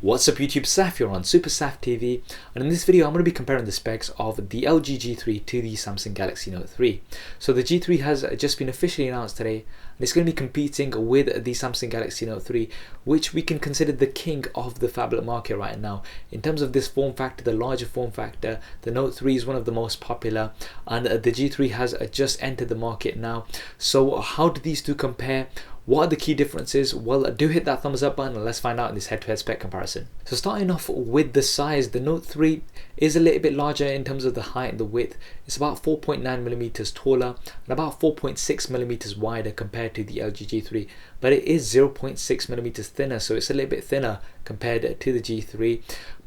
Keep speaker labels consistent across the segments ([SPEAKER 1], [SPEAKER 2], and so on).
[SPEAKER 1] What's up YouTube, Saf here on Super Saf TV, and in this video I'm going to be comparing the specs of the LG G3 to the Samsung Galaxy Note 3. So the G3 has just been officially announced today, and it's going to be competing with the Samsung Galaxy Note 3, which we can consider the king of the phablet market right now. In terms of this form factor, the larger form factor, the Note 3 is one of the most popular, and the G3 has just entered the market now. So how do these two compare? What are the key differences? Well, do hit that thumbs up button and let's find out in this head-to-head spec comparison. So starting off with the size, the Note 3 is a little bit larger in terms of the height and the width. It's about 4.9mm taller and about 4.6mm wider compared to the LG G3, but it is 0.6mm thinner, so it's a little bit thinner compared to the G3.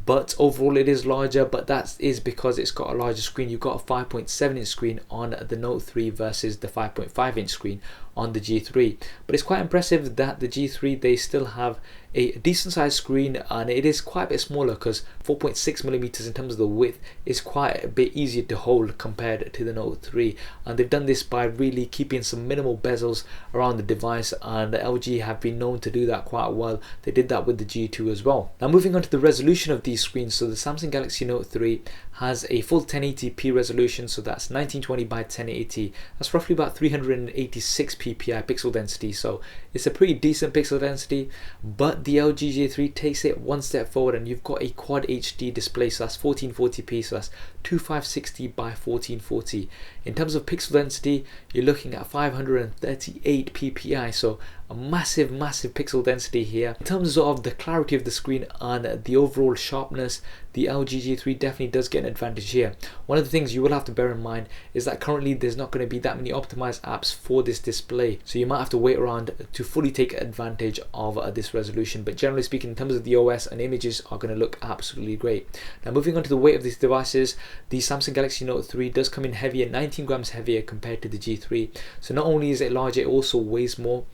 [SPEAKER 1] But overall it is larger, but that is because it's got a larger screen. You've got a 5.7-inch screen on the Note 3 versus the 5.5-inch screen on the G3. But it's quite impressive that the G3, they still have a decent sized screen, and it is quite a bit smaller because 4.6mm in terms of the width is quite a bit easier to hold compared to the Note 3. And they've done this by really keeping some minimal bezels around the device, and the LG have been known to do that quite well. They did that with the G2 as well. Now moving on to the resolution of these screens, so the Samsung Galaxy Note 3 has a full 1080p resolution, so that's 1920 by 1080. That's roughly about 386 ppi pixel density, so it's a pretty decent pixel density. But the LG G3 takes it one step forward, and you've got a QuadHD display, so that's 1440p, so that's 2560 by 1440. In terms of pixel density, you're looking at 538 ppi, so a massive pixel density here. In terms of the clarity of the screen and the overall sharpness, the LG G3 definitely does get an advantage here. One of the things you will have to bear in mind is that currently there's not going to be that many optimized apps for this display, so you might have to wait around to fully take advantage of this resolution. But generally speaking, in terms of the OS, and images are going to look absolutely great. Now moving on to the weight of these devices, the Samsung Galaxy Note 3 does come in heavier, 19 grams heavier compared to the G3. So not only is it larger, it also weighs more.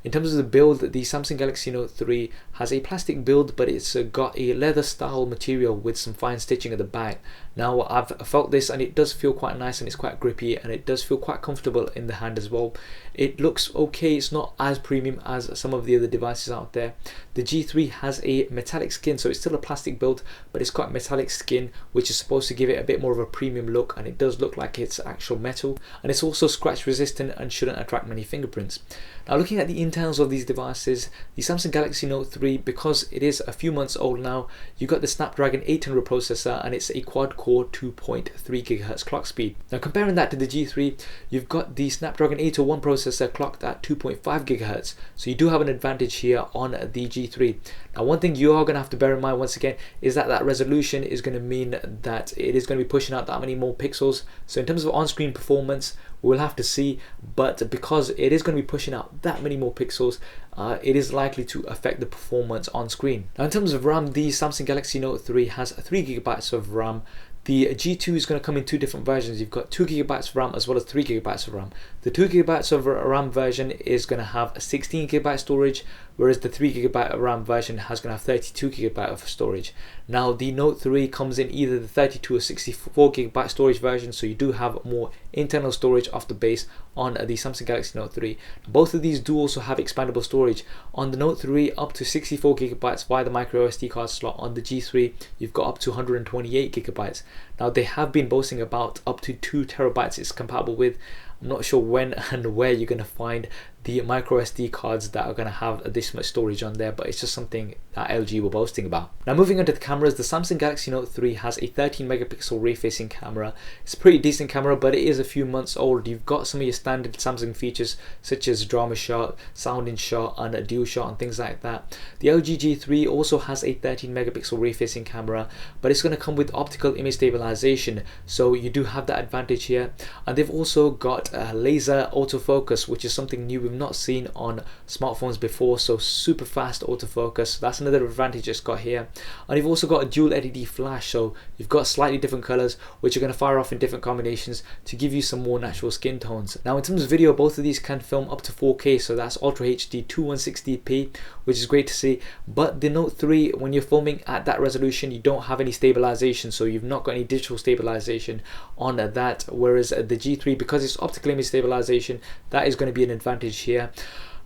[SPEAKER 1] In terms of the build, the Samsung Galaxy Note 3 has a plastic build, but it's got a leather style material with some fine stitching at the back. Now I've felt this and it does feel quite nice, and it's quite grippy, and it does feel quite comfortable in the hand as well. It looks okay, it's not as premium as some of the other devices out there. The G3 has a metallic skin, so it's still a plastic build, but it's got metallic skin, which is supposed to give it a bit more of a premium look, and it does look like it's actual metal. And it's also scratch resistant and shouldn't attract many fingerprints. Now looking at the internals of these devices, the Samsung Galaxy Note 3, because it is a few months old now, you got the Snapdragon 800 processor, and it's a quad-core 2.3 GHz clock speed. Now comparing that to the G3, you've got the Snapdragon 801 processor clocked at 2.5 GHz, so you do have an advantage here on the G3. Now one thing you are going to have to bear in mind once again is that that resolution is going to mean that it is going to be pushing out that many more pixels. So in terms of on-screen performance, we'll have to see, but because it is going to be pushing out that many more pixels, it is likely to affect the performance on screen. Now in terms of RAM, the Samsung Galaxy Note 3 has 3GB of RAM. The G2 is going to come in two different versions. You've got 2GB of RAM as well as 3GB of RAM. The 2GB of RAM version is going to have 16GB storage, whereas the 3GB of RAM version is going to have 32GB of storage. Now the Note 3 comes in either the 32 or 64GB storage version, so you do have more internal storage off the base on the Samsung Galaxy Note 3. Both of these do also have expandable storage. On the Note 3, up to 64GB via the micro SD card slot. On the G3, you've got up to 128GB. Now they have been boasting about up to 2TB it's compatible with. I'm not sure when and where you're going to find the micro SD cards that are going to have this much storage on there, but it's just something that LG were boasting about. Now moving on to the cameras, the Samsung Galaxy Note 3 has a 13MP rear-facing camera. It's a pretty decent camera, but it is a few months old. You've got some of your standard Samsung features such as drama shot, sound in shot, and a dual shot and things like that. The LG G3 also has a 13MP rear-facing camera, but it's going to come with optical image stabilization, so you do have that advantage here. And they've also got laser autofocus, which is something new we've not seen on smartphones before, so super fast autofocus. That's another advantage it's got here. And you've also got a dual LED flash, so you've got slightly different colors which are going to fire off in different combinations to give you some more natural skin tones. Now in terms of video, both of these can film up to 4K, so that's Ultra HD 2160p, which is great to see. But the Note 3, when you're filming at that resolution, you don't have any stabilization, so you've not got any digital stabilization on that, whereas the G3, because it's optical image stabilization, that is going to be an advantage here.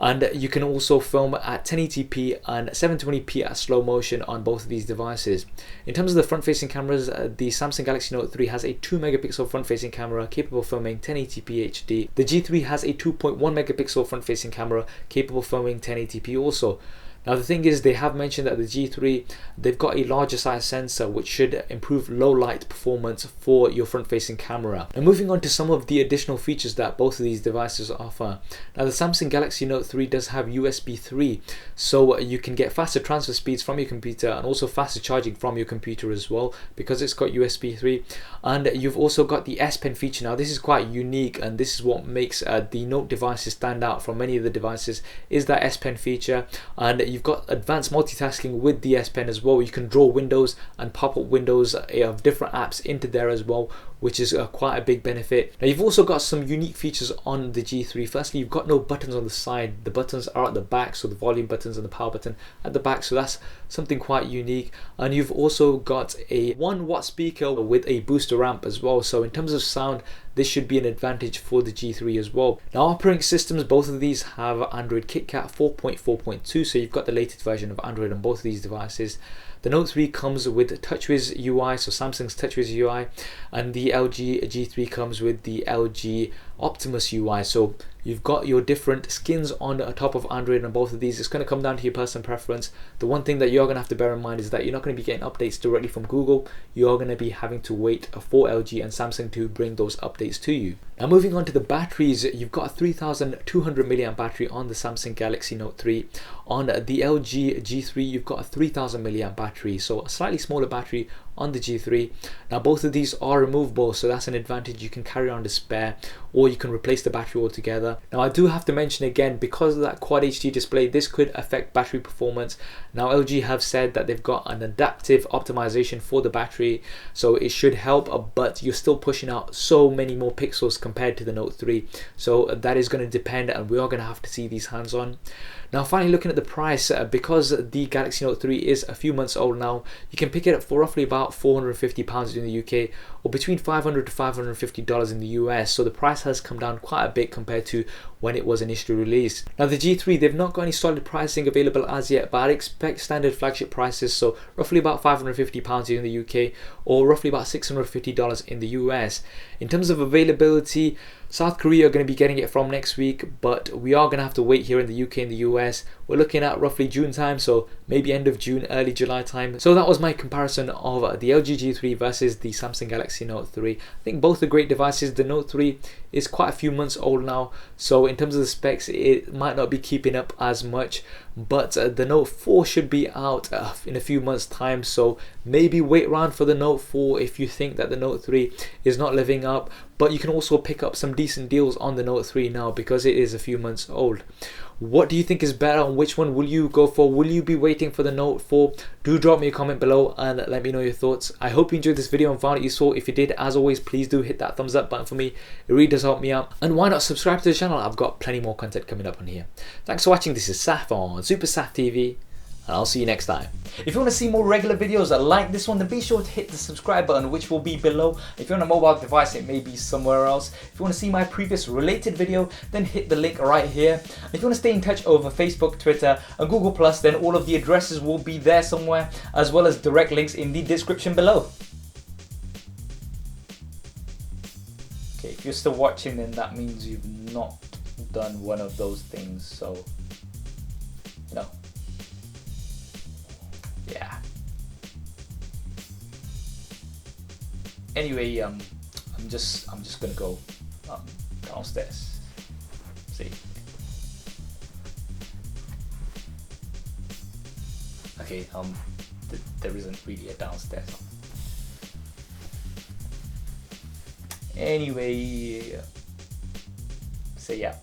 [SPEAKER 1] and you can also film at 1080p and 720p at slow motion on both of these devices. In terms of the front facing cameras, the Samsung Galaxy Note 3 has a 2 megapixel front facing camera capable of filming 1080p HD. The G3 has a 2.1 megapixel front facing camera capable of filming 1080p also. Now the thing is, they have mentioned that the G3, they've got a larger size sensor which should improve low light performance for your front facing camera. And moving on to some of the additional features that both of these devices offer. Now the Samsung Galaxy Note 3 does have USB 3, so you can get faster transfer speeds from your computer and also faster charging from your computer as well, because it's got USB 3. And you've also got the S Pen feature. Now this is quite unique, and this is what makes the Note devices stand out from many of the devices, is that S Pen feature. And you've got advanced multitasking with the S Pen as well. You can draw windows and pop up windows of different apps into there as well, which is quite a big benefit. Now you've also got some unique features on the G3. Firstly, you've got no buttons on the side. The buttons are at the back, so the volume buttons and the power button at the back, so that's something quite unique. And you've also got a 1-watt speaker with a booster amp as well, so in terms of sound, this should be an advantage for the G3 as well. Now operating systems, both of these have Android KitKat 4.4.2, so you've got the latest version of Android on both of these devices. The Note 3 comes with TouchWiz UI, so Samsung's TouchWiz UI, and the LG G3 comes with the LG Optimus UI. So you've got your different skins on top of Android on both of these. It's going to come down to your personal preference. The one thing that you're going to have to bear in mind is that you're not going to be getting updates directly from Google. You're going to be having to wait for LG and Samsung to bring those updates to you. Now moving on to the batteries, you've got a 3200 mAh battery on the Samsung Galaxy Note 3. On the LG G3, you've got a 3000 mAh battery, so a slightly smaller battery on the G3. Now both of these are removable, so that's an advantage. You can carry on the spare, or you can replace the battery altogether. Now I do have to mention again, because of that QuadHD display, this could affect battery performance. Now LG have said that they've got an adaptive optimization for the battery, so it should help, but you're still pushing out so many more pixels compared to the Note 3, so that is going to depend, and we are going to have to see these hands-on. Now finally, looking at the price, because the Galaxy Note 3 is a few months old now, you can pick it up for roughly about £450 in the UK, or between $500 to $550 in the US, so the price has come down quite a bit compared to when it was initially released. Now the G3, they've not got any solid pricing available as yet, but I'd expect standard flagship prices, so roughly about £550 here in the UK, or roughly about $650 in the US. In terms of availability, South Korea are going to be getting it from next week, but we are going to have to wait here in the UK and the US. We're looking at roughly June time, so maybe end of June, early July time. So that was my comparison of the LG G3 versus the Samsung Galaxy Note 3. I think both are great devices. The Note 3 is quite a few months old now, so in terms of the specs, it might not be keeping up as much, but the Note 4 should be out in a few months time, so maybe wait around for the Note 4 if you think that the Note 3 is not living up. But you can also pick up some decent deals on the Note 3 now because it is a few months old. What do you think is better, and which one will you go for? Will you be waiting for the Note 4? Do drop me a comment below and let me know your thoughts. I hope you enjoyed this video and found it useful. If you did, as always, please do hit that thumbs up button for me. It really does help me out. And why not subscribe to the channel? I've got plenty more content coming up on here. Thanks for watching. This is Saf on Super Saf TV, and I'll see you next time. If you want to see more regular videos like this one, then be sure to hit the subscribe button, which will be below. If you're on a mobile device, it may be somewhere else. If you want to see my previous related video, then hit the link right here. If you want to stay in touch over Facebook, Twitter and Google+, then all of the addresses will be there somewhere, as well as direct links in the description below. Okay, if you're still watching, then that means you've not done one of those things, so no. Yeah. Anyway, I'm just gonna go downstairs. See. Okay. There isn't really a downstairs. Anyway, so yeah.